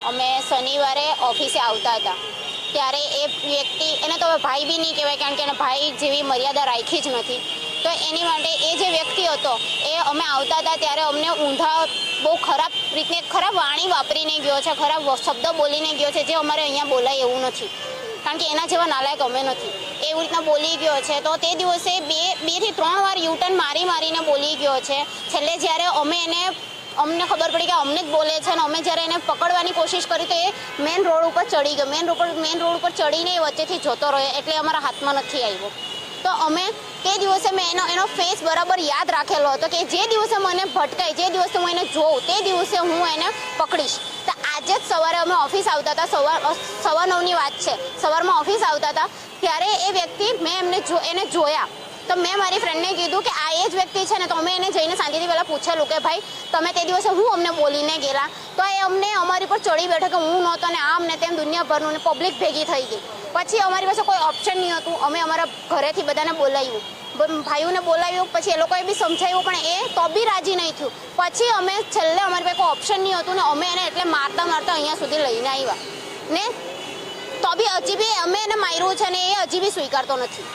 અમે શનિવારે ઓફિસે આવતા હતા ત્યારે એ વ્યક્તિ, એને તો ભાઈ બી નહીં કહેવાય કારણ કે એને ભાઈ જેવી મર્યાદા રાખી જ નથી, તો એની માટે એ જે વ્યક્તિ હતો એ અમે આવતા હતા ત્યારે અમને ઊંધા બહુ ખરાબ રીતે ખરાબ વાણી વાપરીને ગયો છે, ખરાબ શબ્દ બોલીને ગયો છે, જે અમારે અહીંયા બોલાય એવું નથી કારણ કે એના જેવા નાલાયક અમે નથી, એવી રીતના બોલી ગયો છે. તો તે દિવસે બે થી 3 વાર યુટર્ન મારીને બોલી ગયો છે. છેલ્લે જ્યારે અમને ખબર પડી કે અમને જ બોલે છે અને અમે જ્યારે એને પકડવાની કોશિશ કરી તો એ મેઇન રોડ ઉપર ચડી ગયો. મેઇન રોડ ઉપર ચડીને એ વચ્ચેથી જતો રહ્યો એટલે અમારા હાથમાં નથી આવ્યો. તો અમે તે દિવસે મેં એનો ફેસ બરાબર યાદ રાખેલો હતો કે જે દિવસે મને ભટકાય, જે દિવસે હું એને જોઉં તે દિવસે હું એને પકડીશ. તો આજે જ સવારે અમે ઓફિસ આવતા હતા, 9:15ની વાત છે, સવારમાં ઓફિસ આવતા હતા ત્યારે એ વ્યક્તિ મેં એને જોયા તો મેં મારી ફ્રેન્ડને કીધું કે આ એ જ વ્યક્તિ છે ને, તો અમે એને જઈને શાંતિથી પહેલાં પૂછેલું કે ભાઈ તમે તે દિવસે હું અમને બોલીને ગયેલા, તો એ અમારી પર ચડી બેઠો કે હું નહોતો ને આમ ને તેમ દુનિયાભરનું ને પબ્લિક ભેગી થઈ ગઈ. પછી અમારી પાસે કોઈ ઓપ્શન નહીં હતું, અમે અમારા ઘરેથી બધાને બોલાવ્યું, ભાઈઓને બોલાવ્યું, પછી એ લોકોએ બી સમજાવ્યું પણ એ તો બી રાજી નહીં થયું. પછી અમે છેલ્લે અમારી પાસે કોઈ ઓપ્શન નહીં હતું ને અમે એને એટલે મારતા અહીંયા સુધી લઈને આવ્યા ને તો બી હજી બી અમે એને માર્યું છે ને એ હજી બી સ્વીકારતો નથી.